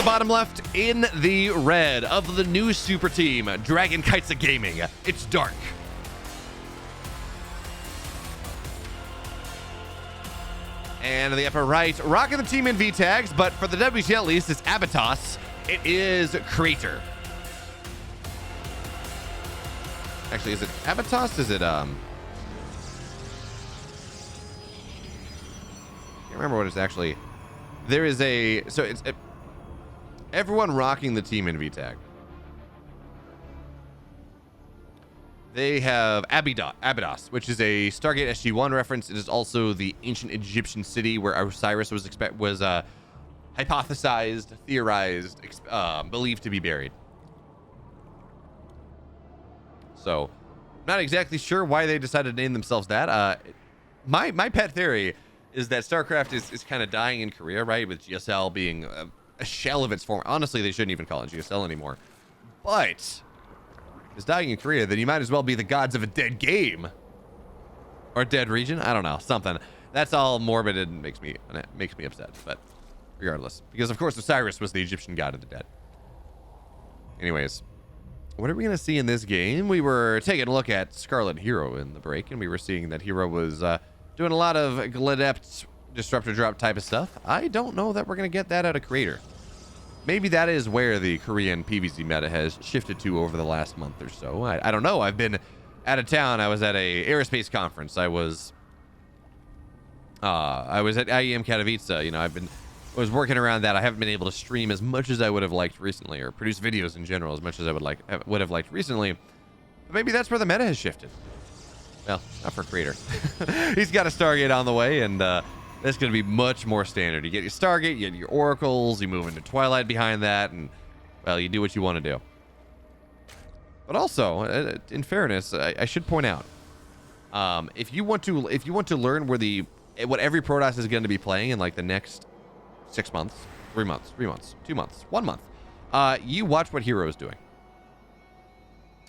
bottom left in the red of the new super team, Dragon Kites of Gaming. It's dark. And in the upper right, rocking the team in V tags, but for the WC at least, it's Abatos. It is Creator. Actually, is it Abatos? Is it can't remember what it's actually. There is a everyone rocking the team in V tag. They have Abydos, which is a Stargate SG-1 reference. It is also the ancient Egyptian city where Osiris was hypothesized, theorized, believed to be buried. So, not exactly sure why they decided to name themselves that. My pet theory is that StarCraft is kind of dying in Korea, right? With GSL being a shell of its form. Honestly, they shouldn't even call it GSL anymore. But is dying in Korea, then you might as well be the gods of a dead game or a dead region. I don't know, something that's all morbid and makes me upset. But regardless, because of course Osiris was the Egyptian god of the dead. Anyways, what are we gonna see in this game? We were taking a look at Scarlet Hero in the break, and we were seeing that Hero was doing a lot of Gladept disruptor drop type of stuff. I don't know that we're gonna get that out of Creator. Maybe that is where the Korean PvZ meta has shifted to over the last month or so. I don't know. I've been out of town. I was at a aerospace conference. I was at IEM Katowice. You know, I was working around that. I haven't been able to stream as much as I would have liked recently, or produce videos in general as much as I would have liked recently. But maybe that's where the meta has shifted. Well, not for Creator. He's got a Stargate on the way, and that's going to be much more standard. You get your Stargate, you get your Oracles, you move into Twilight behind that, and, well, you do what you want to do. But also, in fairness, I should point out, if you want to learn what every Protoss is going to be playing in like the next 6 months, 3 months, 2 months, 1 month, you watch what Hero is doing.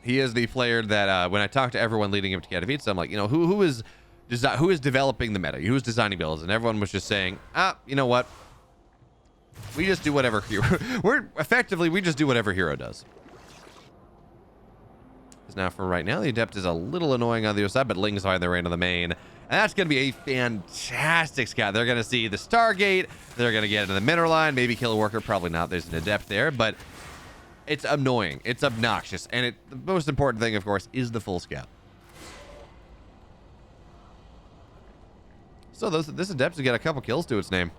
He is the player that when I talk to everyone leading up to Katowice, I'm like, you know, who is developing the meta? Who is designing builds? And everyone was just saying, you know what? We just do whatever Hero. We just do whatever Hero does. Because now for right now, the Adept is a little annoying on the other side, but Ling's behind the reign of the main. And that's going to be a fantastic scout. They're going to see the Stargate. They're going to get into the mineral line. Maybe kill a worker. Probably not. There's an Adept there, but it's annoying. It's obnoxious. And the most important thing, of course, is the full scout. So this Adept has got a couple kills to its name.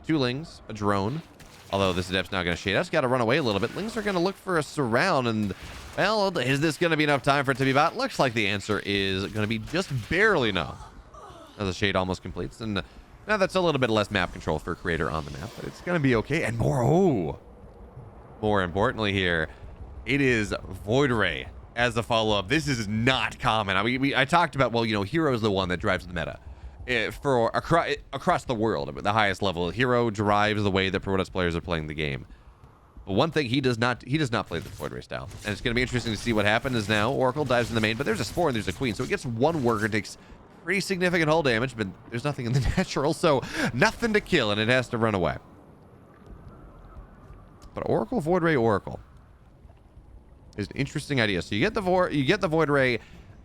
2 Lings, a drone. Although this Adept's not going to shade. That's got to run away a little bit. Lings are going to look for a surround, and, well, is this going to be enough time for it to be bought? Looks like the answer is going to be just barely no. As the shade almost completes, and now that's a little bit less map control for Creator on the map, but it's going to be okay. And more importantly here, it is Void Ray as a follow-up. This is not common. I mean, I talked about, well, you know, Hero is the one that drives the meta. For across the world, at the highest level, Hero drives the way that Protoss players are playing the game. But one thing he does not play the Void Ray style, and it's going to be interesting to see what happens. Now Oracle dives in the main, but there's a Spore and there's a Queen, so it gets one worker, takes pretty significant hull damage, but there's nothing in the natural, so nothing to kill, and it has to run away. But Oracle, Void Ray, Oracle is an interesting idea. So you get the Void Ray.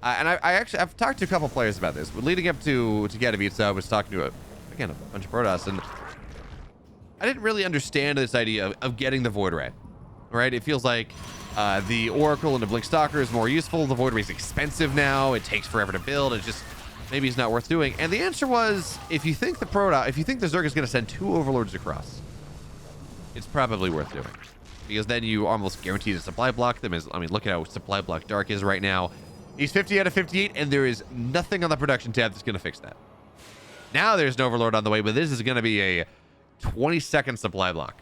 And I've talked to a couple players about this. But leading up to Katowice, I was talking to a bunch of Protoss, and I didn't really understand this idea of getting the Void Ray. Right? It feels like the Oracle and the Blink Stalker is more useful. The Void Ray is expensive now. It takes forever to build. It's just maybe it's not worth doing. And the answer was, if you think the Zerg is going to send 2 Overlords across, it's probably worth doing, because then you almost guarantee to supply block them. I mean, look at how supply block Dark is right now. He's 50 out of 58, and there is nothing on the production tab that's going to fix that. Now there's an Overlord on the way, but this is going to be a 20-second supply block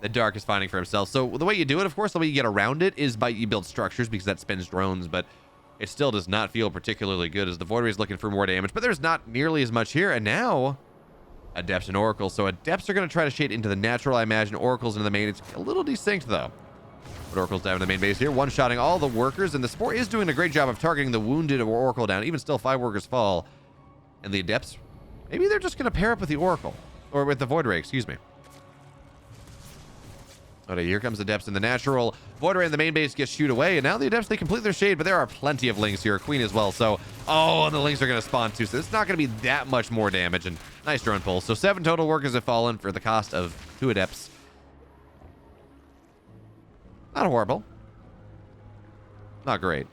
that Dark is finding for himself. So the way you do it, of course, the way you get around it is by you build structures, because that spins drones, but it still does not feel particularly good as the Void Ray is looking for more damage, but there's not nearly as much here. And now Adepts and Oracles. So Adepts are going to try to shade into the natural, I imagine. Oracles into the main. It's a little distinct, though. But Oracle's down in the main base here, one-shotting all the workers, and the Spore is doing a great job of targeting the wounded Oracle down. Even still, 5 workers fall. And the Adepts, maybe they're just going to pair up with the Oracle, or with the Void Ray, excuse me. Okay, here comes the Adepts in the natural. Void Ray in the main base gets shooed away, and now the Adepts, they complete their shade, but there are plenty of Lings here. Queen as well, so... Oh, and the Lings are going to spawn too, so it's not going to be that much more damage, and nice drone pull. So 7 total workers have fallen for the cost of 2 Adepts. Not horrible. Not great.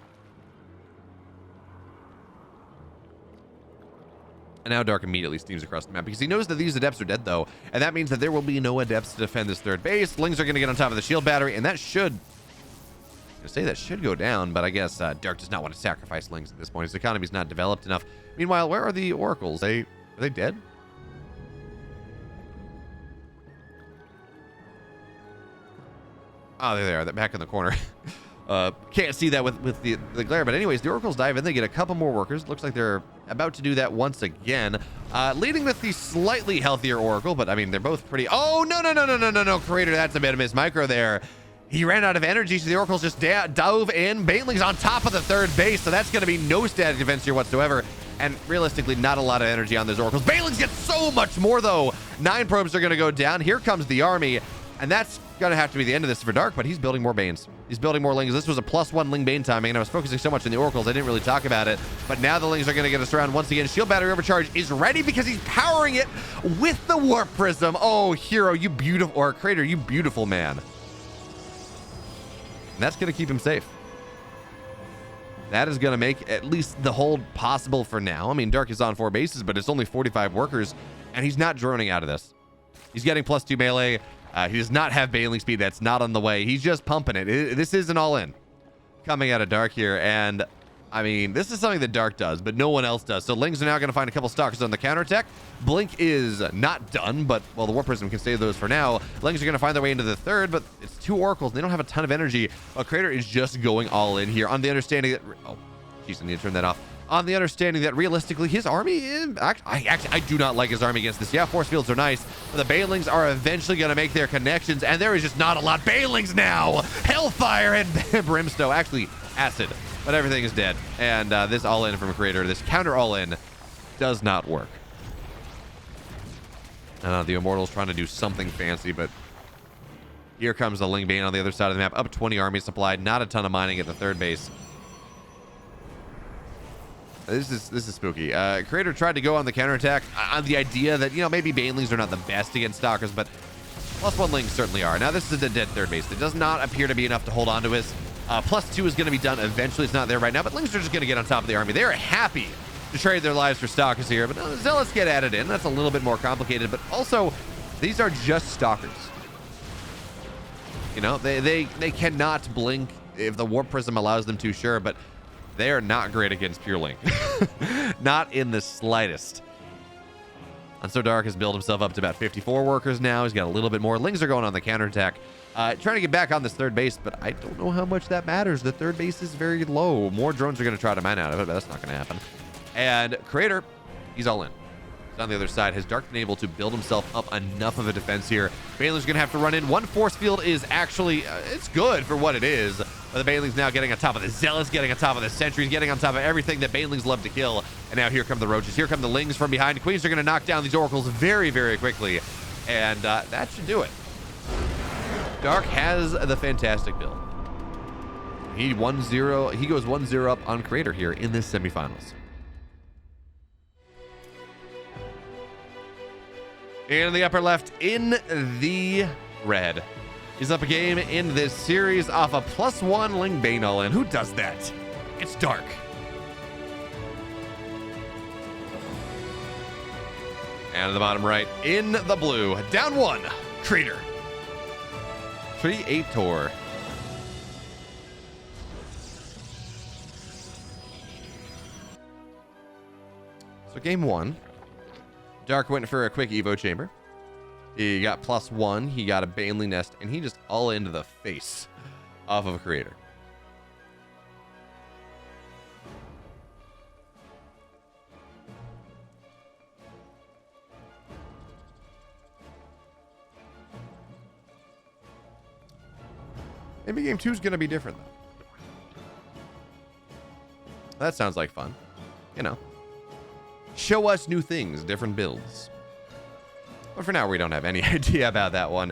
And now Dark immediately steams across the map because he knows that these Adepts are dead, though. And that means that there will be no Adepts to defend this third base. Lings are going to get on top of the shield battery, and that should... I say that should go down, but I guess Dark does not want to sacrifice Lings at this point. His economy's not developed enough. Meanwhile, where are the Oracles? Are they dead? Oh, there they are. They're back in the corner. Can't see that with the glare, but anyways, the Oracles dive in. They get a couple more workers. Looks like they're about to do that once again. Leading with the slightly healthier Oracle, but I mean, they're both pretty... Oh, no, Creator, that's a bit of miss micro there. He ran out of energy, so the Oracles just dove in. Baneling's on top of the third base, so that's going to be no static defense here whatsoever. And realistically, not a lot of energy on those Oracles. Banelings get so much more, though. 9 probes are going to go down. Here comes the army. And that's going to have to be the end of this for Dark, but he's building more Banes. He's building more Lings. This was a +1 Ling Bane timing, and I was focusing so much on the Oracles, I didn't really talk about it. But now the Lings are going to get us around once again. Shield Battery Overcharge is ready because he's powering it with the Warp Prism. Oh, Hero, you beautiful, or Crater, you beautiful man. And that's going to keep him safe. That is going to make at least the hold possible for now. I mean, Dark is on 4 bases, but it's only 45 workers, and he's not droning out of this. He's getting +2 melee. He does not have Baneling speed. That's not on the way. He's just pumping it. This is an all-in coming out of Dark here. And, I mean, this is something that Dark does, but no one else does. So Lings are now going to find a couple Stalkers on the counterattack. Blink is not done, but, well, the Warp Prism can save those for now. Lings are going to find their way into the third, but it's 2 Oracles. And they don't have a ton of energy. Crater is just going all in here on the understanding that... Oh, jeez, I need to turn that off. On the understanding that realistically his army is... I do not like his army against this. Yeah, force fields are nice, but the Banelings are eventually going to make their connections, and there is just not a lot. Banelings now! Hellfire and Brimstone. Actually, Acid. But everything is dead. And this all-in from a Creator, this counter all-in, does not work. The Immortal's trying to do something fancy, but here comes the Ling Bane on the other side of the map. Up 20 army supplied. Not a ton of mining at the third base. This is spooky. Creator tried to go on the counterattack on the idea that, you know, maybe Banelings are not the best against Stalkers, but +1 Lings certainly are. Now, this is a dead third base. It does not appear to be enough to hold on to his. +2 is going to be done eventually. It's not there right now, but Lings are just going to get on top of the army. They're happy to trade their lives for Stalkers here, but Zealots get added in. That's a little bit more complicated, but also, these are just Stalkers. You know, they cannot blink if the Warp Prism allows them to, sure, but they are not great against Pure Link. Not in the slightest. And so Dark has built himself up to about 54 workers now. He's got a little bit more. Lings are going on the counterattack. Trying to get back on this third base, but I don't know how much that matters. The third base is very low. More drones are going to try to mine out of it, but that's not going to happen. And Creator, he's all in. On the other side, has Dark been able to build himself up enough of a defense here? Baneling's going to have to run in. 1 force field is actually, it's good for what it is. But the Baneling's now getting on top of the Zealots, getting on top of the Sentries, getting on top of everything that Banelings love to kill. And now here come the Roaches. Here come the Lings from behind. Queens are going to knock down these Oracles very, very quickly. And that should do it. Dark has the fantastic build. He goes 1-0 up on Creator here in this semifinals. In the upper left, in the red, he's up a game in this series off a +1 Ling Bane all-in. Who does that? It's Dark. And at the bottom right, in the blue, down 1, Creator. 3-8 Tor. So game 1. Dark went for a quick Evo chamber. He got +1. He got a Baneling nest, and he just all into the face off of a Creator. Maybe game 2 is going to be different, though. That sounds like fun. You know. Show us new things, different builds. But for now, we don't have any idea about that one.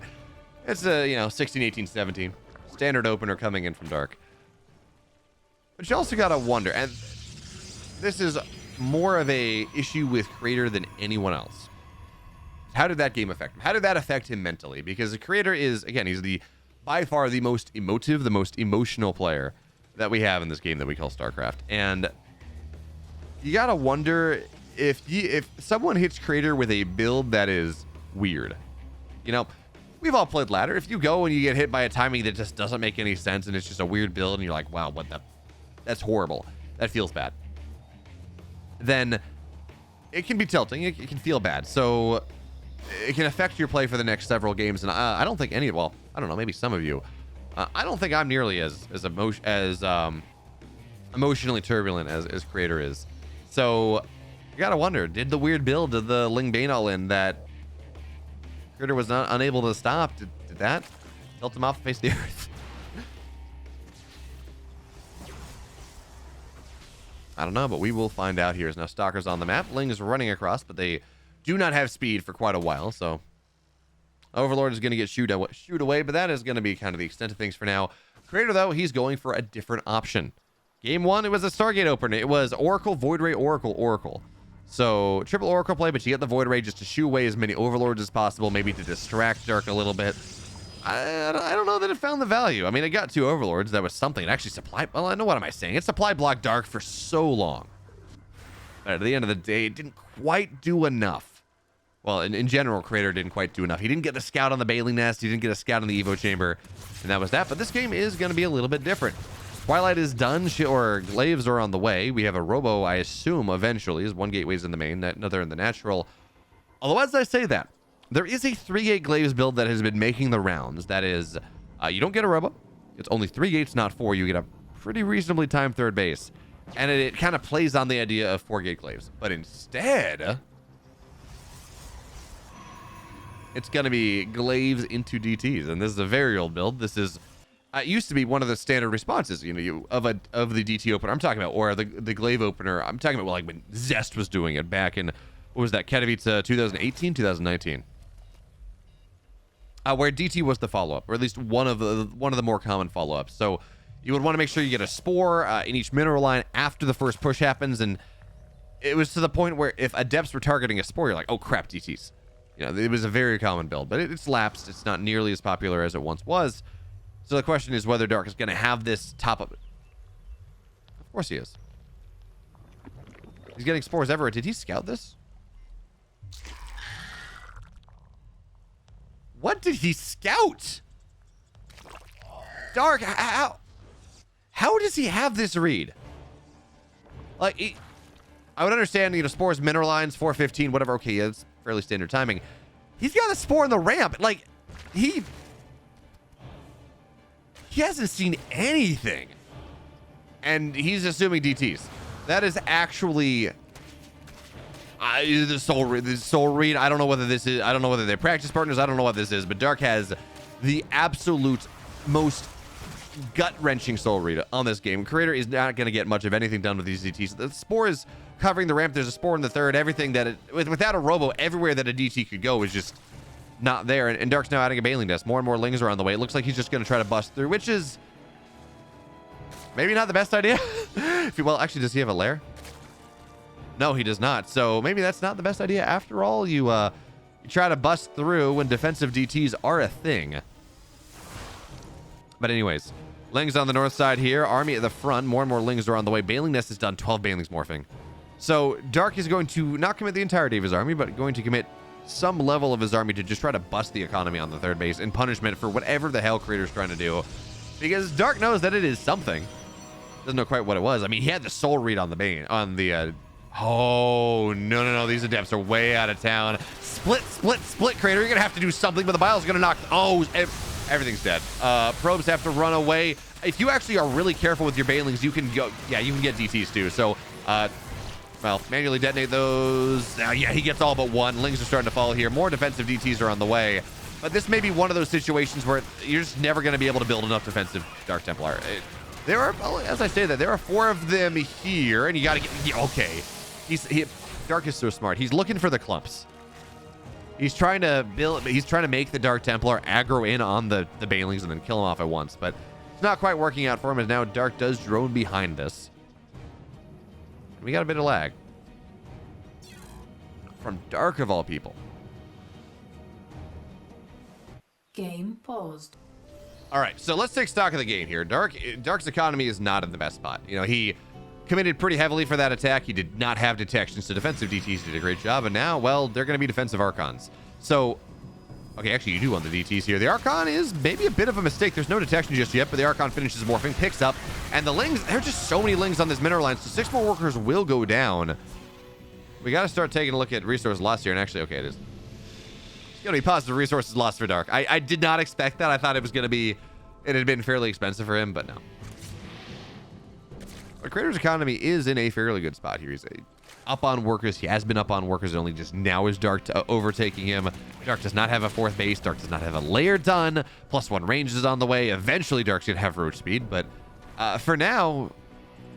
It's a, you know, 16, 18, 17. Standard opener coming in from Dark. But you also gotta wonder, and this is more of a issue with Creator than anyone else. How did that game affect him? How did that affect him mentally? Because the Creator is, again, he's the by far the most emotive, the most emotional player that we have in this game that we call StarCraft. And you gotta wonder if someone hits Creator with a build that is weird. You know, we've all played ladder. If you go and you get hit by a timing that just doesn't make any sense and it's just a weird build and you're like, wow, what the, that's horrible. That feels bad. Then it can be tilting. It can feel bad. So it can affect your play for the next several games. And I don't think well, I don't know, maybe some of you. I don't think I'm nearly as emotionally turbulent as Creator is. So you gotta wonder, did the weird build, did the Ling Bane all in that Creator was not unable to stop, did that tilt him off the face of the earth? I don't know, but we will find out here. Now Stalker's on the map. Ling is running across, but they do not have speed for quite a while, so Overlord is going to get shoot away, but that is going to be kind of the extent of things for now. Creator, though, he's going for a different option. Game 1, it was a Stargate opener. It was Oracle, Void Ray, Oracle, Oracle. So triple Oracle play, but you get the Void Ray just to shoo away as many Overlords as possible, maybe to distract Dark a little bit. I don't know that it found the value. I mean, it got 2 Overlords. That was something. It actually supplied... Well, I know what am I saying. It supply blocked Dark for so long. But at the end of the day, it didn't quite do enough. Well, in general, Creator didn't quite do enough. He didn't get the scout on the Bailing Nest. He didn't get a scout on the Evo Chamber. And that was that. But this game is going to be a little bit different. Twilight is done, or Glaives are on the way. We have a Robo, I assume, eventually, as one gateway's in the main, another in the natural. Although, as I say that, there is a 3-gate Glaives build that has been making the rounds. That is, you don't get a Robo. It's only 3 gates, not 4. You get a pretty reasonably timed third base. And it kind of plays on the idea of 4-gate Glaives. But instead, it's going to be Glaives into DTs. And this is a very old build. This is... it used to be one of the standard responses, you know, of the DT opener. I'm talking about, or the Glaive opener. I'm talking about like when Zest was doing it back in, what was that, Katowice 2018, 2019, where DT was the follow-up, or at least one of the more common follow-ups. So you would want to make sure you get a spore in each mineral line after the first push happens, and it was to the point where if Adepts were targeting a spore, you're like, oh crap, DTs. You know, it was a very common build, but it's lapsed. It's not nearly as popular as it once was. So the question is whether Dark is going to have this top up. Of course he is. He's getting spores everywhere. Did he scout this? What did he scout? Dark, how does he have this read? Like, I would understand, you know, spores, mineral lines, 415, whatever. Okay, yeah, it's fairly standard timing. He's got a spore in the ramp. Like, he hasn't seen anything. And he's assuming DTs. That is actually the soul read. I don't know whether this is, I don't know whether they're practice partners. I don't know what this is, but Dark has the absolute most gut-wrenching soul read on this game. Creator is not going to get much of anything done with these DTs. The spore is covering the ramp. There's a spore in the third. Everything that without a Robo, everywhere that a DT could go is just not there. And Dark's now adding a Bailing Nest. More and more Lings are on the way. It looks like he's just going to try to bust through, which is maybe not the best idea. Well, actually, does he have a lair? No, he does not. So maybe that's not the best idea after all. You try to bust through when defensive DTs are a thing. But anyways, Lings on the north side here. Army at the front. More and more Lings are on the way. Bailing Nest is done. 12 Bailings morphing. So Dark is going to not commit the entirety of his army, but going to commit some level of his army to just try to bust the economy on the third base in punishment for whatever the hell Creator's trying to do. Because Dark knows that it is something. Doesn't know quite what it was. I mean, he had the soul read on the Bane, on the, oh, no. These Adepts are way out of town. Split, Creator. You're going to have to do something, but the Bile's going to knock, oh, everything's dead. Probes have to run away. If you actually are really careful with your Bailings, you can go, yeah, you can get DTs too. So, well, manually detonate those. Yeah, he gets all but one. Lings are starting to fall here. More defensive DTs are on the way. But this may be one of those situations where you're just never going to be able to build enough defensive Dark Templar. There are, as I say that, there are 4 of them here, and you got to get, okay. Dark is so smart. He's looking for the clumps. He's trying to make the Dark Templar aggro in on the Banelings and then kill him off at once, but it's not quite working out for him, as now Dark does drone behind this. We got a bit of lag from Dark of all people. Game paused. All right, so let's take stock of the game here. Dark's economy is not in the best spot. You know, he committed pretty heavily for that attack. He did not have detections, so defensive DTs did a great job, and now, well, they're going to be defensive Archons. So, okay, actually, you do want the DTs here. The Archon is maybe a bit of a mistake. There's no detection just yet, but the Archon finishes morphing, picks up, and the Lings, there are just so many Lings on this mineral line, so 6 more workers will go down. We got to start taking a look at resource loss here, and actually, okay, it's going to be positive resources lost for Dark. I did not expect that. I thought it was going to be, it had been fairly expensive for him, but no. But Crater's economy is in a fairly good spot here. He's up on workers. He has been up on workers. Only just now is Dark overtaking him. Dark does not have a 4th base. Dark does not have a layer done. +1 range is on the way. Eventually, Dark's going to have roach speed. But for now,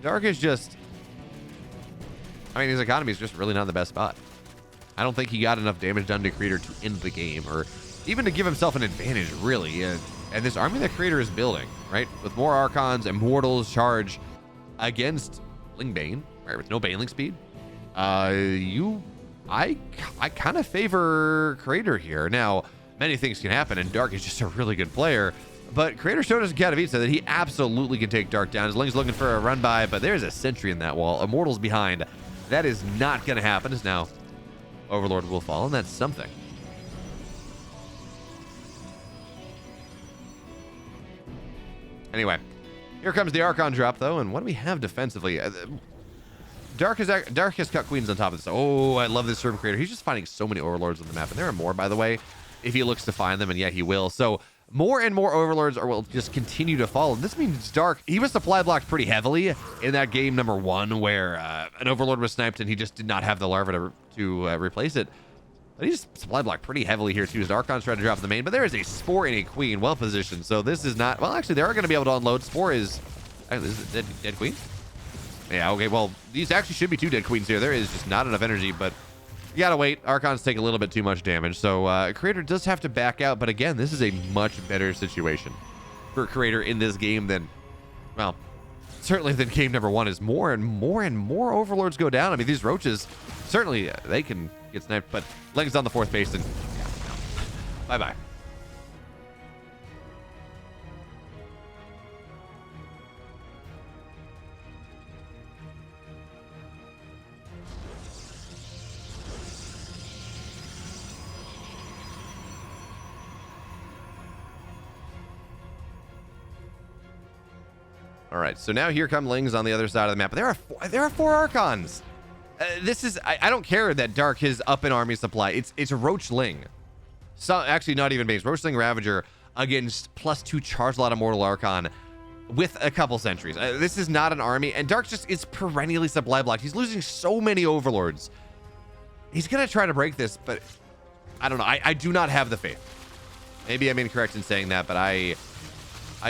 Dark is just... I mean, his economy is just really not in the best spot. I don't think he got enough damage done to Crater to end the game, or even to give himself an advantage, really. And this army that Crater is building, right? With more Archons, Immortals, Charge... against Lingbane, right, with no Baneling speed, I kind of favor Crater here. Now, many things can happen, and Dark is just a really good player, but Crater showed us in Katowice that he absolutely can take Dark down. His Ling's looking for a run by, but there's a sentry in that wall. Immortal's behind. That is not going to happen, as now Overlord will fall, and that's something. Anyway, here comes the Archon drop, though, and what do we have defensively? Dark has cut Queens on top of this. Oh, I love this from Crater. He's just finding so many Overlords on the map, and there are more, by the way, if he looks to find them, and yeah, he will. So more and more Overlords will just continue to fall, and this means Dark, he was supply blocked pretty heavily in that game number 1, where an Overlord was sniped, and he just did not have the larva to replace it. But he just supply blocked pretty heavily here, too, as Archon's trying to drop the main. But there is a Spore and a Queen well positioned. So this is not... Well, actually, they are going to be able to unload. Spore is... Is it dead Queen? Yeah, okay. Well, these actually should be 2 dead Queens here. There is just not enough energy, but you got to wait. Archons take a little bit too much damage. So Crater does have to back out. But again, this is a much better situation for Crater in this game than... Well, certainly than game number 1, is more and more Overlords go down. I mean, these Roaches, certainly they can... get sniped, but Ling's on the 4th base, and yeah, no. Bye-bye. All right, so now here come Lings on the other side of the map. There are 4 Archons. This is, I don't care that Dark is up in army supply. It's a Roach Ling. So, actually, not even base. Roach Ling Ravager against +2 Charge Lot Immortal Archon with a couple sentries. This is not an army, and Dark just is perennially supply blocked. He's losing so many Overlords. He's going to try to break this, but I don't know. I do not have the faith. Maybe I'm incorrect in saying that, but I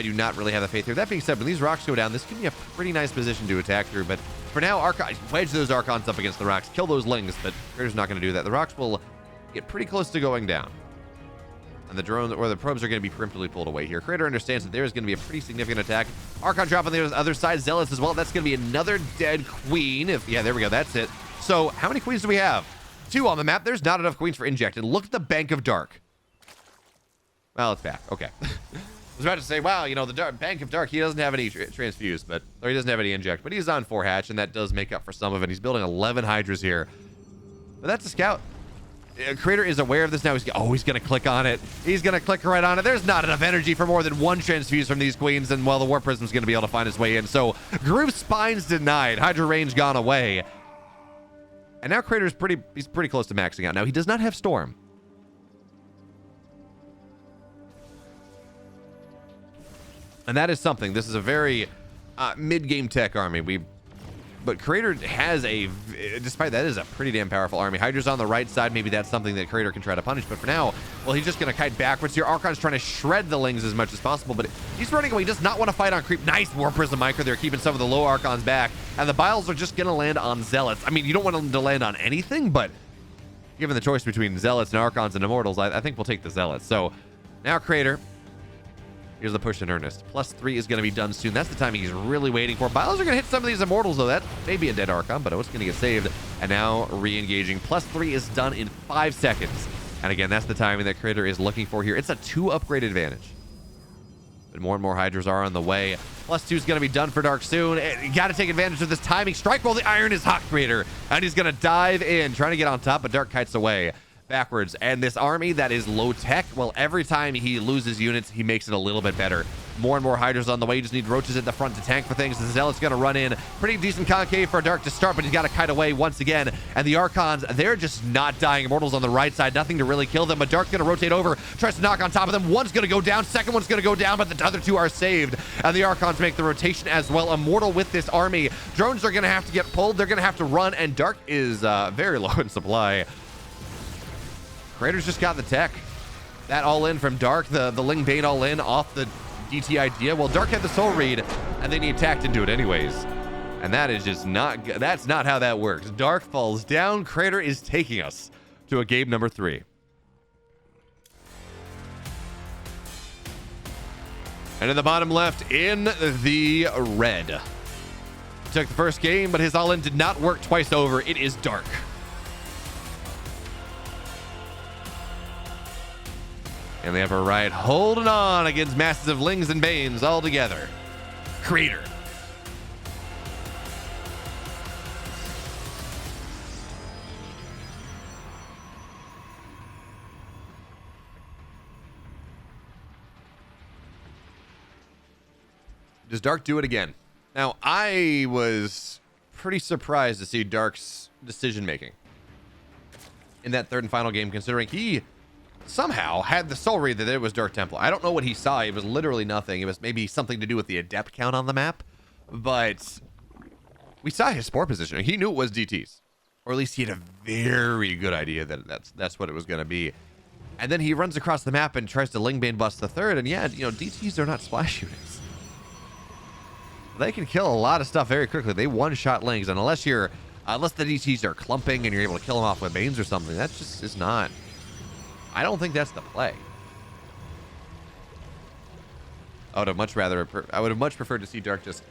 do not really have the faith here. That being said, when these rocks go down, this can be a pretty nice position to attack through, but for now, wedge those Archons up against the rocks, kill those Lings, but Crater's not going to do that. The rocks will get pretty close to going down, and the drones or the probes are going to be preemptively pulled away here. Crater understands that there is going to be a pretty significant attack. Archon drop on the other side, Zealots as well. That's going to be another dead Queen. Yeah, there we go. That's it. So how many Queens do we have? 2 on the map. There's not enough Queens for inject, and look at the Bank of Dark. Well, it's back. Okay. I was about to say, wow, you know, the Bank of Dark, he doesn't have any transfuse, or he doesn't have any inject, but he's on 4 hatch, and that does make up for some of it. He's building 11 Hydras here, but that's a scout. Crater is aware of this now. He's going to click on it. He's going to click right on it. There's not enough energy for more than 1 transfuse from these Queens, and well, the War Prism's going to be able to find his way in. So Group Spines denied. Hydra range gone away. And now Crater's pretty close to maxing out. Now, he does not have Storm. And that is something. This is a very mid-game tech army. But Crater has despite that, is a pretty damn powerful army. Hydra's on the right side. Maybe that's something that Crater can try to punish. But for now, well, he's just going to kite backwards here. Archon's trying to shred the Lings as much as possible, but he's running away. He does not want to fight on creep. Nice War Prism Micro there, keeping some of the low Archons back. And the Biles are just going to land on Zealots. I mean, you don't want them to land on anything, but given the choice between Zealots and Archons and Immortals, I think we'll take the Zealots. So now Crater. Here's the push in earnest. +3 is going to be done soon. That's the timing he's really waiting for. Biles are going to hit some of these Immortals, though. That may be a dead Archon, but it's going to get saved. And now re-engaging. +3 is done in 5 seconds. And again, that's the timing that Crater is looking for here. It's a 2 upgrade advantage. But more and more Hydras are on the way. +2 is going to be done for Dark soon. You got to take advantage of this timing. Strike while the iron is hot, Crater. And he's going to dive in, trying to get on top, but Dark kites away backwards. And this army that is low tech, well, every time he loses units, he makes it a little bit better. More and more Hydras on the way. You just need Roaches at the front to tank for things. The Zealot's going to run in. Pretty decent concave for Dark to start, but he's got to kite away once again. And the Archons, they're just not dying. Immortals on the right side, nothing to really kill them, but Dark's going to rotate over, tries to knock on top of them. One's going to go down, second one's going to go down, but the other 2 are saved. And the Archons make the rotation as well. Immortal with this army. Drones are going to have to get pulled. They're going to have to run, and Dark is very low in supply. Crater's just got the tech. That all-in from Dark, the Ling Bane all-in off the DT idea. Well, Dark had the soul read, and then he attacked into it anyways. And that is just not, that's not how that works. Dark falls down. Crater is taking us to a game number 3. And in the bottom left, in the red. Took the first game, but his all-in did not work twice over. It is Dark. And they have a right holding on against masses of Lings and Banes all together. Crater. Does Dark do it again? Now, I was pretty surprised to see Dark's decision making in that third and final game, considering he somehow had the soul read that it was Dark Templar. I don't know what he saw. It was literally nothing. It was maybe something to do with the adept count on the map, but we saw his spore position. He knew it was DTs, or at least he had a very good idea that that's what it was going to be. And then he runs across the map and tries to Lingbane bust the third, and yeah, you know, DTs are not splash units. They can kill a lot of stuff very quickly. They one-shot Lings, and unless the DTs are clumping and you're able to kill them off with Banes or something, that just is not. I don't think that's the play. I would have much preferred to see Dark just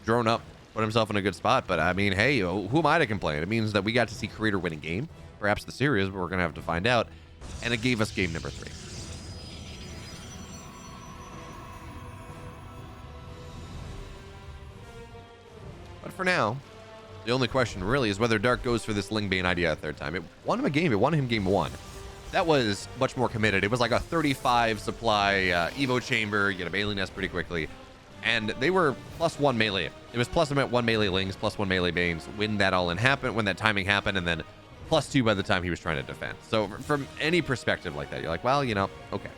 drone up, put himself in a good spot. But I mean, hey, who am I to complain? It means that we got to see Creator win a game, perhaps the series, but we're gonna have to find out. And it gave us game number 3. But for now, the only question really is whether Dark goes for this Lingbane idea a third time. It won him a game. It won him game 1. That was much more committed. It was like a 35 supply Evo chamber. You get a melee nest pretty quickly. And they were +1 melee. It was +1 melee Lings, +1 melee Banes when that all-in happened, when that timing happened, and then +2 by the time he was trying to defend. So from any perspective like that, you're like, well, you know, okay.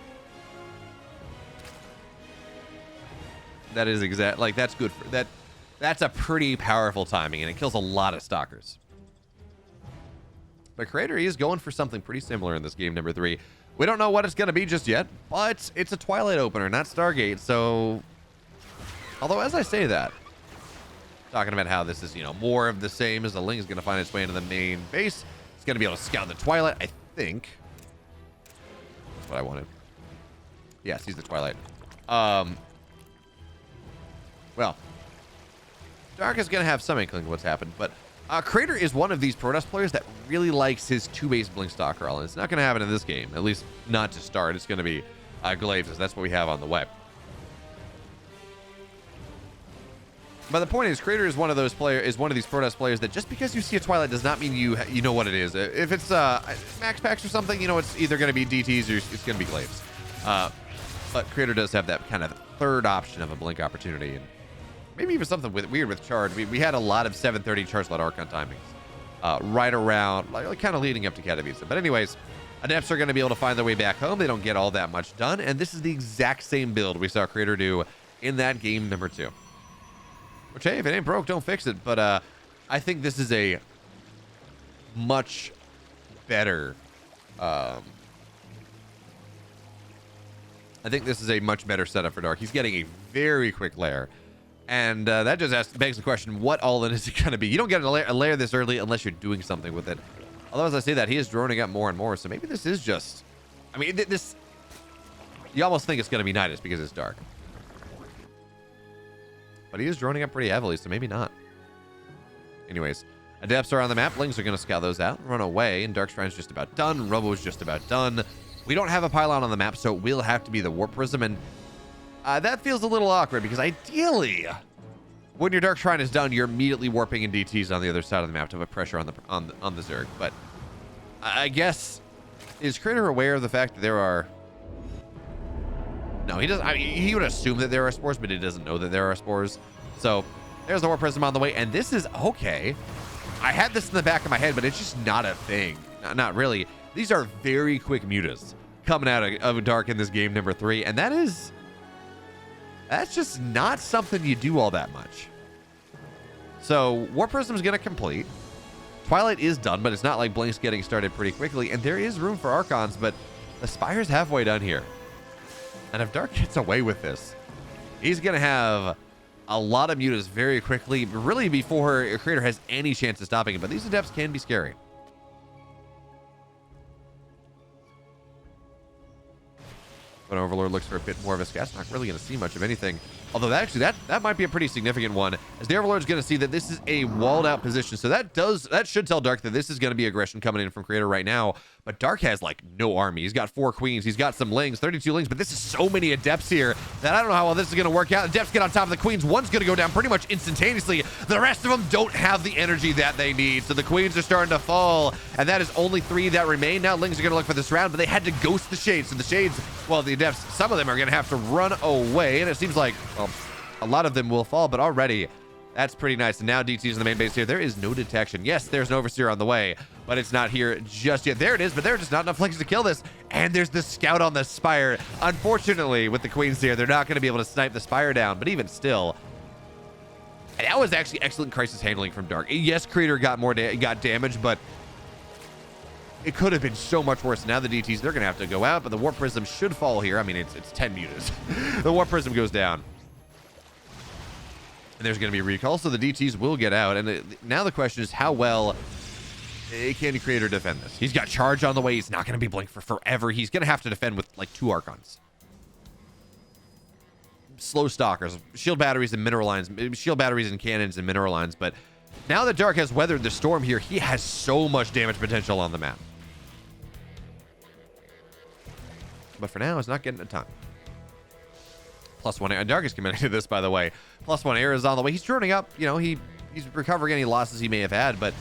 That is exact, like, that's good for that. That's a pretty powerful timing, and it kills a lot of stalkers. But Crater, he is going for something pretty similar in this game number 3. We don't know what it's going to be just yet, but it's a Twilight opener, not Stargate. So, although as I say that, talking about how this is, you know, more of the same as the Ling is going to find its way into the main base. It's going to be able to scout the Twilight, I think. That's what I wanted. Yes, he's the Twilight. Well, Dark is going to have some inkling of what's happened, but Crater is one of these Protoss players that really likes his 2-base Blink Stalker all-in. It's not going to happen in this game, at least not to start. It's going to be Glaives. That's what we have on the way. But the point is, Crater is one of these Protoss players that just because you see a Twilight does not mean you know what it is. If it's Max Packs or something, you know it's either going to be DTs or it's going to be Glaives. But Crater does have that kind of third option of a Blink opportunity, and maybe even something weird with Charge. We had a lot of 730 Charge-led Archon timings right around, like kind of leading up to Katowice. But anyways, Adepts are going to be able to find their way back home. They don't get all that much done, and this is the exact same build we saw Crater do in that game number 2. Which, hey, if it ain't broke, don't fix it. But I think this is a much better... I think this is a much better setup for Dark. He's getting a very quick lair. And that just begs the question, what all-in is it going to be? You don't get a lair this early unless you're doing something with it. Although, as I say that, he is droning up more and more, so maybe this is just... I mean, this... You almost think it's going to be night because it's dark. But he is droning up pretty heavily, so maybe not. Anyways, Adepts are on the map. Lings are going to scout those out, run away, and Darkstrine's just about done. Robo's just about done. We don't have a pylon on the map, so it will have to be the Warp Prism, and that feels a little awkward, because ideally, when your Darkshrine is done, you're immediately warping in DTs on the other side of the map to put pressure on the Zerg. But I guess, is Creator aware of the fact that there are... No, he doesn't. I mean, he would assume that there are spores, but he doesn't know that there are spores. So there's the Warp Prism on the way, and this is okay. I had this in the back of my head, but it's just not a thing. Not really. These are very quick mutas coming out of dark in this game number 3, and that's just not something you do all that much. So Warp Prism is going to complete. Twilight is done, but it's not like Blink's getting started pretty quickly, and there is room for Archons, but the Spire's halfway done here. And if Dark gets away with this, he's going to have a lot of mutas very quickly, really before a Creator has any chance of stopping it. But these Adepts can be scary. But Overlord looks for a bit more of a scout. Not really going to see much of anything. Although that might be a pretty significant one, as the Overlord's going to see that this is a walled out position. So that should tell Dark that this is going to be aggression coming in from Creator right now. But Dark has like no army. He's got 4 queens. He's got some lings, 32 lings, but this is so many Adepts here that I don't know how well this is going to work out. Adepts get on top of the queens. One's going to go down pretty much instantaneously. The rest of them don't have the energy that they need. So the queens are starting to fall, and that is only 3 that remain. Now lings are going to look for this round, but they had to ghost the Shades. So the Shades, well, the Adepts, some of them are going to have to run away, and it seems like, well, a lot of them will fall, but already that's pretty nice. And now DT's in the main base here. There is no detection. Yes, there's an Overseer on the way, but it's not here just yet. There it is, but there are just not enough flanks to kill this. And there's the scout on the Spire. Unfortunately, with the queens here, they're not going to be able to snipe the Spire down, but even still, and that was actually excellent crisis handling from Dark. Yes, Creator got got damage, but it could have been so much worse. Now the DTs, they're going to have to go out, but the Warp Prism should fall here. I mean, it's 10 mutas. The Warp Prism goes down. And there's going to be recall, so the DTs will get out. And now the question is, how well can Creator defend this? He's got charge on the way. He's not going to be Blink for forever. He's going to have to defend with like 2 Archons. Slow Stalkers, shield batteries and mineral lines, shield batteries and cannons and mineral lines. But now that Dark has weathered the storm here, he has so much damage potential on the map. But for now, it's not getting a ton. +1 air. Dark is committed to this, by the way. +1 air is on the way. He's turning up. You know, he's recovering any losses he may have had, but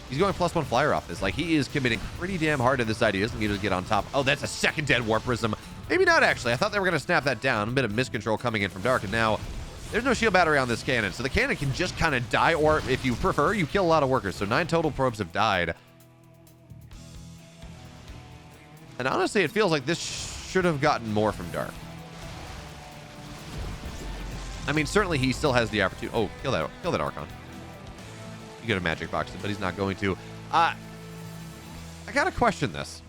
he's going +1 flyer off this. Like, he is committing pretty damn hard to this idea. He doesn't need to get on top. Oh, that's a second dead Warp Prism. Maybe not, actually. I thought they were going to snap that down. A bit of miscontrol coming in from Dark, and now there's no shield battery on this cannon, so the cannon can just kind of die, or if you prefer, you kill a lot of workers. So 9 total probes have died. And honestly, it feels like this should have gotten more from Dark. I mean, certainly he still has the opportunity. Oh, kill that Archon. You get a magic box, but he's not going to. I gotta question this,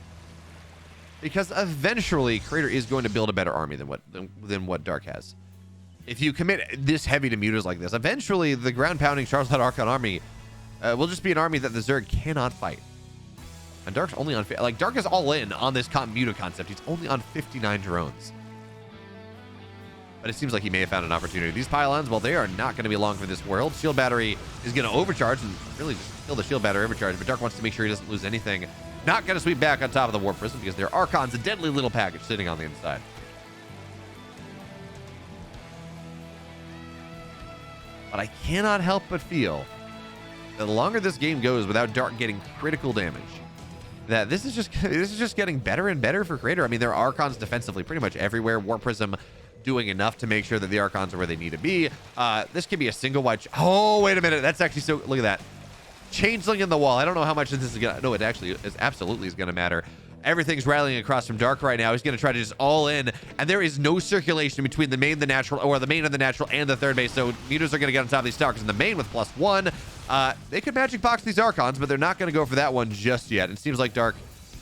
because eventually Creator is going to build a better army than what Dark has. If you commit this heavy to mutas like this, eventually the ground pounding Charizard Archon army will just be an army that the Zerg cannot fight. And Dark's only on Dark is all in on this muta concept. He's only on 59 drones. But it seems like he may have found an opportunity. These pylons, well, they are not going to be long for this world. Shield battery is going to overcharge and really just kill the shield battery overcharge. But Dark wants to make sure he doesn't lose anything. Not going to sweep back on top of the Warp Prism because there are Archons, a deadly little package sitting on the inside. But I cannot help but feel that the longer this game goes without Dark getting critical damage, that this is just getting better and better for Creator. I mean, there are Archons defensively pretty much everywhere. Warp Prism doing enough to make sure that the Archons are where they need to be. This could be a single wide. Oh, wait a minute. That's actually so. Look at that. Changeling in the wall. I don't know how much this is gonna. No, it actually is absolutely is gonna matter. Everything's rallying across from Dark right now. He's gonna try to just all in, and there is no circulation between the main, the natural, or the main and the natural, and the third base. So mutas are gonna get on top of these Stalkers in the main with +1. They could magic box these Archons, but they're not gonna go for that one just yet. It seems like Dark,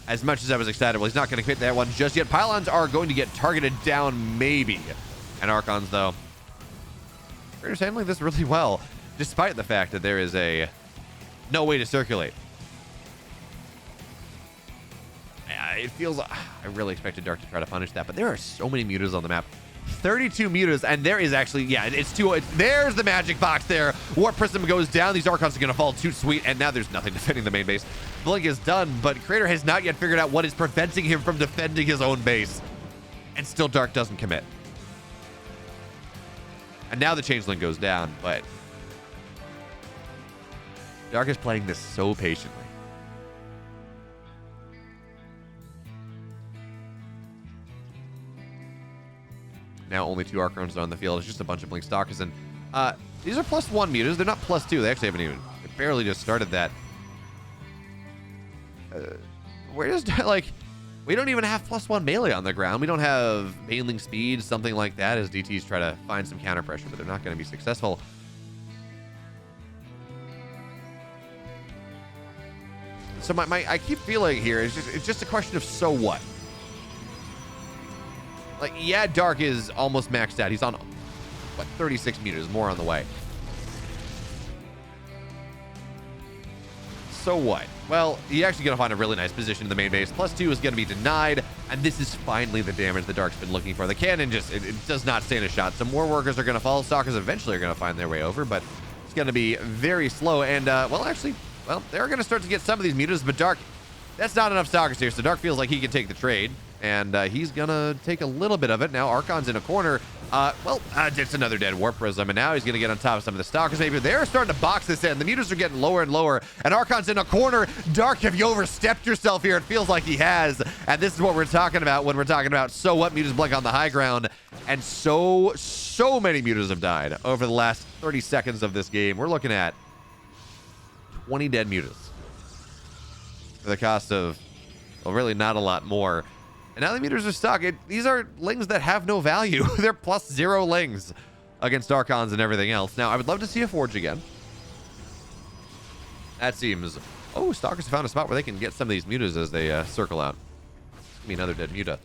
as much as I was excited, well, he's not going to hit that one just yet. Pylons are going to get targeted down, maybe. And Archons, though, Creator's handling this really well, despite the fact that there is no way to circulate. it feels... I really expected Dark to try to punish that, but there are so many mutas on the map. 32 mutas, and there is actually... Yeah, there's the magic box there. Warp Prism goes down. These Archons are going to fall too sweet, and now there's nothing defending the main base. Blink is done, but Crater has not yet figured out what is preventing him from defending his own base. And still Dark doesn't commit. And now the Changeling goes down, but... Dark is playing this so patiently. Now only 2 Archons are on the field. It's just a bunch of Blink Stalkers. And these are +1 mutas. They're not +2. They actually haven't even... They barely just started that. We're just, like... We don't even have +1 melee on the ground. We don't have Baneling speed, something like that, as DTs try to find some counter pressure, but they're not going to be successful. So I keep feeling here, it's just a question of so what? Like, yeah, Dark is almost maxed out. He's on, what, 36 meters, more on the way. So what? Well, he's actually going to find a really nice position in the main base. +2 is going to be denied, and this is finally the damage the Dark's been looking for. The cannon just, it does not stand a shot. Some more workers are going to fall. Stalkers eventually are going to find their way over, but it's going to be very slow. And, well, actually, well, they're going to start to get some of these mutas, but Dark, that's not enough Stalkers here, so Dark feels like he can take the trade, and he's going to take a little bit of it. Now, Archon's in a corner. It's another dead Warp Prism, and now he's going to get on top of some of the Stalkers. Maybe they're starting to box this in. The mutas are getting lower and lower, and Archon's in a corner. Dark, have you overstepped yourself here? It feels like he has, and this is what we're talking about when we're talking about so what mutas blink on the high ground, and so many mutas have died over the last 30 seconds of this game. We're looking at 20 dead mutas for the cost of, well, really not a lot more. And now the meters are stuck. These are lings that have no value. They're +0 lings against Archons and everything else. Now, I would love to see a Forge again. That seems... Oh, Stalkers found a spot where they can get some of these mutas as they circle out. I mean, another dead muta.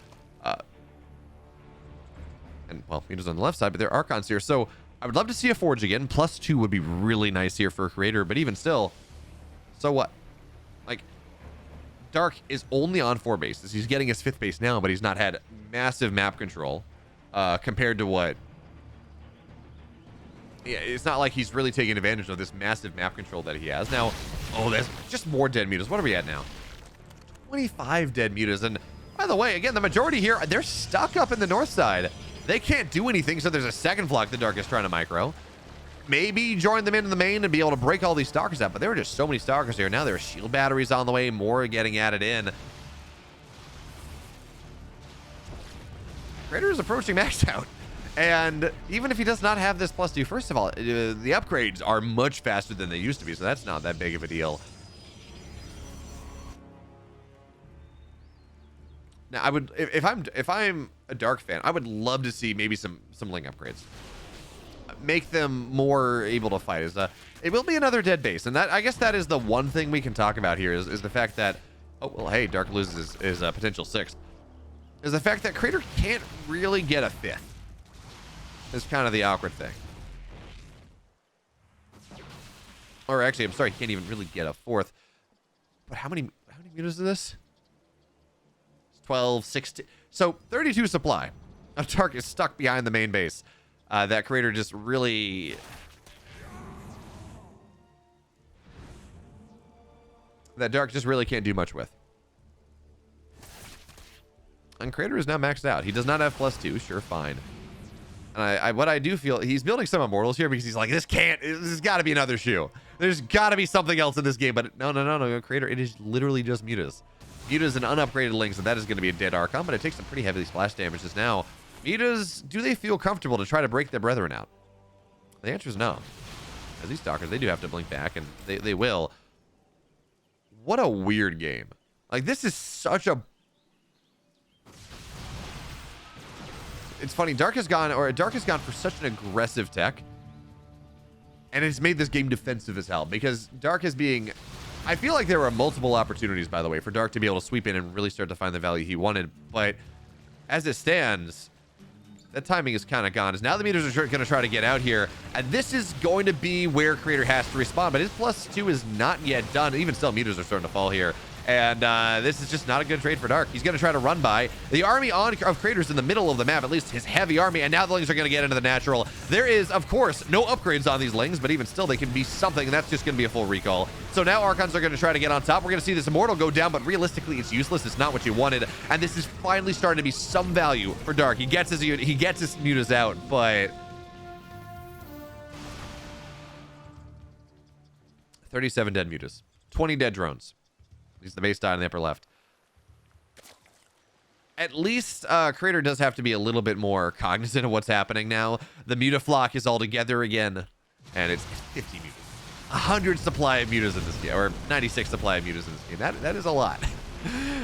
And, well, mutas on the left side, but there are Archons here. So, I would love to see a Forge again. +2 would be really nice here for a Creator, but even still, so what? Like... Dark is only on 4 bases. He's getting his 5th base now, but he's not had massive map control compared to what... Yeah, it's not like he's really taking advantage of this massive map control that he has. Now, oh, there's just more dead mutas. What are we at now? 25 dead mutas. And by the way, again, the majority here, they're stuck up in the north side. They can't do anything, so there's a second flock the Dark is trying to micro. Maybe join them into the main and be able to break all these Stalkers out, but there are just so many Stalkers here. Now there are shield batteries on the way, more are getting added in. Crater is approaching maxed out, and even if he does not have this +2, first of all, the upgrades are much faster than they used to be, so that's not that big of a deal. Now, I would, if I'm a Dark fan, I would love to see maybe some link upgrades. Make them more able to fight. It will be another dead base, and that, I guess, that is the one thing we can talk about here is the fact that, oh well, hey, Dark loses his potential 6th. Is the fact that Crater can't really get a 5th. Is kind of the awkward thing. Or actually, I'm sorry, he can't even really get a 4th. But how many mutas is this? 12, 16. So 32 supply of Dark is stuck behind the main base. That Creator just really... That Dark just really can't do much with. And Creator is now maxed out. He does not have +2. Sure, fine. And what I do feel... He's building some Immortals here because he's like, this has got to be another shoe. There's got to be something else in this game. But no, Creator, it is literally just mutas. Mutas and unupgraded links, and that is going to be a dead Archon, but it takes some pretty heavy splash damage just now. Mutas, do they feel comfortable to try to break their brethren out? The answer is no. As these Stalkers, they do have to blink back, and they will. What a weird game. Like, this is such a... It's funny, Dark has gone for such an aggressive tech, and it's made this game defensive as hell, because Dark is being... I feel like there were multiple opportunities, by the way, for Dark to be able to sweep in and really start to find the value he wanted, but as it stands... That timing is kind of gone. As now the meters are going to try to get out here, and this is going to be where Creator has to respond, but his +2 is not yet done. Even still, meters are starting to fall here, And this is just not a good trade for Dark. He's going to try to run by the army of Craters in the middle of the map, at least his heavy army, and now the Lings are going to get into the natural. There is, of course, no upgrades on these Lings, but even still, they can be something, and that's just going to be a full recall. So now Archons are going to try to get on top. We're going to see this Immortal go down, but realistically, it's useless. It's not what you wanted, and this is finally starting to be some value for Dark. He gets his mutas out, but 37 dead mutas, 20 dead drones. He's the base die in the upper left. At least Crater does have to be a little bit more cognizant of what's happening now. The mutaflock is all together again, and it's 50 mutas. 100 supply of mutas in this game, or 96 supply of mutas in this game. That is a lot.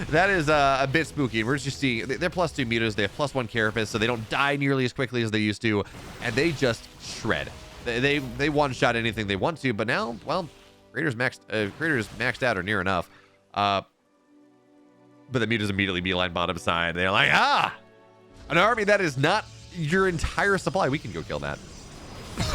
That is a bit spooky. We're just seeing they're +2 mutas. They have +1 carapace, so they don't die nearly as quickly as they used to, and they just shred. They one-shot anything they want to, but now, well, Crater's maxed out or near enough. But the mutas immediately beeline bottom side. They're like, an army that is not your entire supply. We can go kill that.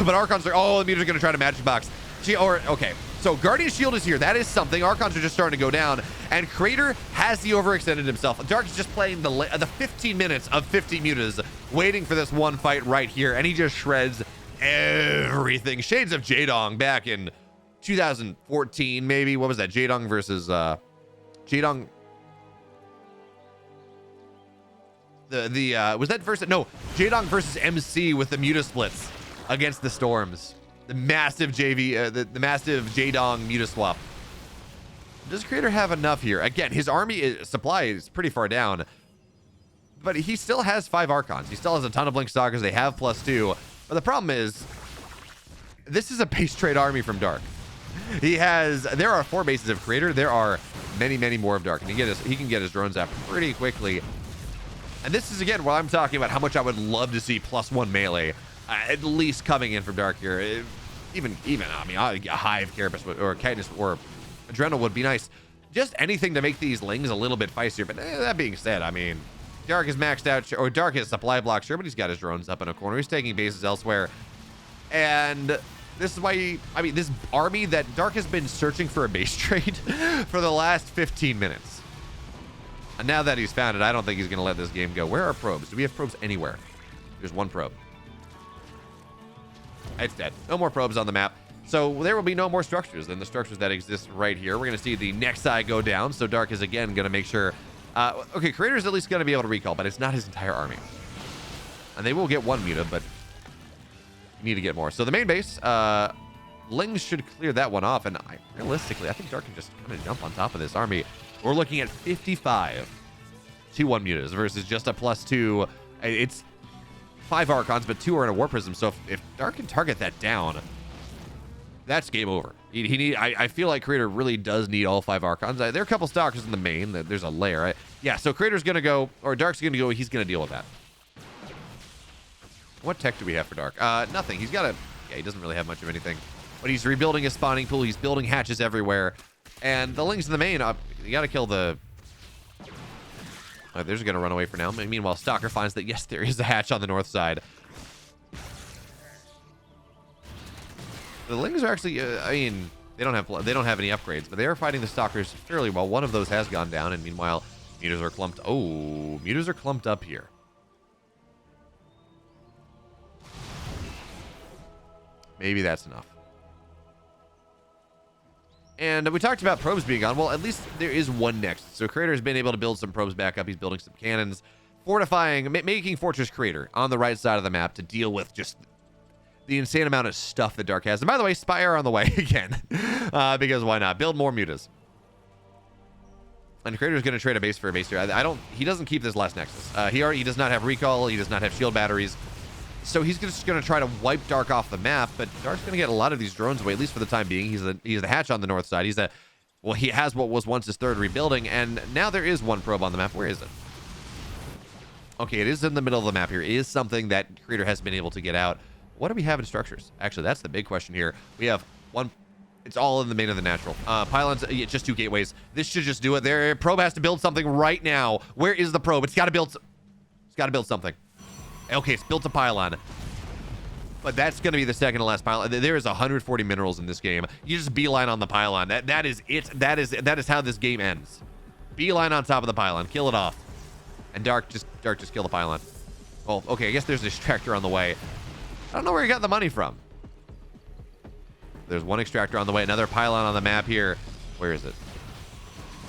But Archons are, the mutas are going to try to magic box. Okay, so Guardian Shield is here. That is something. Archons are just starting to go down. And Crater has the overextended himself. Dark is just playing the 15 minutes of 50 mutas, waiting for this one fight right here. And he just shreds everything. Shades of Jaedong back in 2014, maybe. What was that? Jaedong versus... Jaedong. Was that versus? No, Jaedong versus MC with the muta splits against the Storms. The massive the massive Jaedong muta swap. Does Crater have enough here? Again, his army supply is pretty far down, but he still has 5 Archons. He still has a ton of Blink Stalkers. They have +2, but the problem is, this is a base trade army from Dark. There are 4 bases of Crater. There are many more of Dark, and he can get his drones out pretty quickly. And this is again what I'm talking about, how much I would love to see +1 melee at least coming in from Dark here. Even I mean, a Hive, Carapace, or Chitinous, or Adrenal would be nice. Just anything to make these Lings a little bit feistier. But that being said, I mean, Dark is maxed out, or Dark has supply block, sure, but he's got his drones up in a corner. He's taking bases elsewhere, and this is why, I mean, this army that Dark has been searching for a base trade for the last 15 minutes. And now that he's found it, I don't think he's going to let this game go. Where are probes? Do we have probes anywhere? There's 1 probe. It's dead. No more probes on the map. So there will be no more structures than the structures that exist right here. We're going to see the next side go down. So Dark is again going to make sure. Okay, Crater's at least going to be able to recall, but it's not his entire army. And they will get 1 muta, but need to get more. So the main base, Lings should clear that one off, and realistically, I think Dark can just kind of jump on top of this army. We're looking at 55 to 1 mutas versus just a +2. It's 5 Archons, but 2 are in a War Prism. So if Dark can target that down, that's game over. I feel like Crater really does need all 5 Archons. There are a couple Stalkers in the main. There's a lair. Yeah, so Crater's going to go, or Dark's going to go. He's going to deal with that. What tech do we have for Dark? Nothing. He's got a... Yeah, he doesn't really have much of anything. But he's rebuilding his spawning pool. He's building hatches everywhere. And the Lings in the main, you got to kill the... they're just going to run away for now. Meanwhile, Stalker finds that, yes, there is a hatch on the north side. The Lings are actually... I mean, they don't have any upgrades, but they are fighting the Stalkers fairly well. One of those has gone down, and meanwhile, mutas are clumped... Oh, mutas are clumped up here. Maybe that's enough. And we talked about probes being on. Well, at least there is 1 next. So Crater has been able to build some probes back up. He's building some cannons, fortifying, making Fortress Crater on the right side of the map to deal with just the insane amount of stuff that Dark has. And by the way, Spire on the way again, because why not? Build more mutas. And Crater's going to trade a base for a base here. He doesn't keep this last Nexus. He does not have recall. He does not have shield batteries. So he's just going to try to wipe Dark off the map, but Dark's going to get a lot of these drones away, at least for the time being. He's the hatch on the north side. He has what was once his 3rd rebuilding, and now there is 1 probe on the map. Where is it? Okay, it is in the middle of the map here. It is something that Crater has been able to get out. What do we have in structures? Actually, that's the big question here. We have 1... It's all in the main of the natural. Pylons, just 2 gateways. This should just do it. There, probe has to build something right now. Where is the probe? It's got to build something. Okay, it's built a pylon. but that's going to be the second to last pylon. There is 140 minerals in this game. You just beeline on the pylon. That is it. That is how this game ends. Beeline on top of the pylon. Kill it off. And Dark just kill the pylon. Oh, okay. I guess there's an extractor on the way. I don't know where he got the money from. There's one extractor on the way. Another pylon on the map here. Where is it?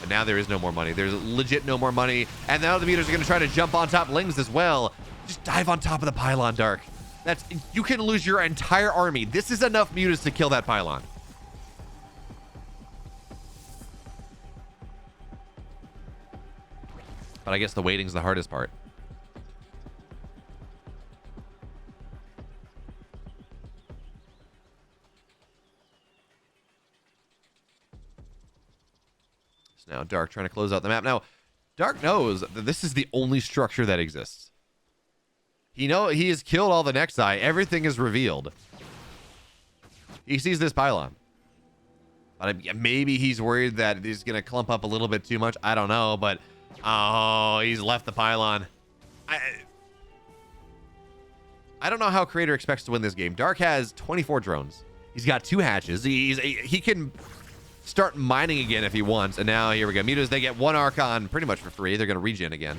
And now there is no more money. There's legit no more money. And now the mutas are going to try to jump on top Lings as well. Just dive on top of the pylon, Dark. You can lose your entire army. This is enough mutas to kill that pylon. But I guess the waiting's the hardest part. So now Dark trying to close out the map. Now, Dark knows that this is the only structure that exists. He has killed all the Nexi. Everything is revealed. He sees this pylon. But maybe he's worried that he's going to clump up a little bit too much. I don't know, but oh, he's left the pylon. I don't know how Creator expects to win this game. Dark has 24 drones. He's got 2 hatches. He can start mining again if he wants. And now here we go. Mutas, they get 1 Archon pretty much for free. They're going to regen again.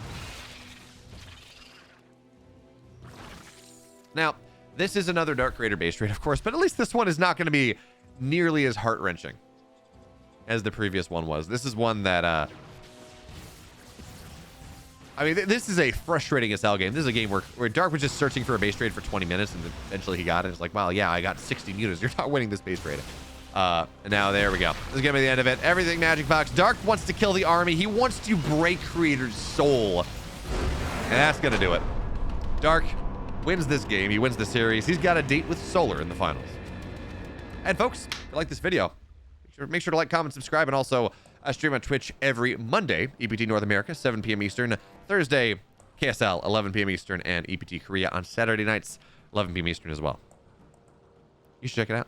Now, this is another Dark Creator base trade, of course, but at least this one is not going to be nearly as heart-wrenching as the previous one was. This is one that, I mean, this is a frustrating SL game. This is a game where Dark was just searching for a base trade for 20 minutes, and eventually he got it. It's like, well, yeah, I got 60 mutas. You're not winning this base trade. And now there we go. This is going to be the end of it. Everything Magic Box. Dark wants to kill the army. He wants to break Creator's soul. And that's going to do it. Dark wins this game. He wins the series. He's got a date with Solar in the finals. And folks, if you like this video, make sure to like, comment, subscribe, and also stream on Twitch every Monday, EPT North America, 7 p.m. Eastern, Thursday, KSL, 11 p.m. Eastern, and EPT Korea on Saturday nights, 11 p.m. Eastern as well. You should check it out.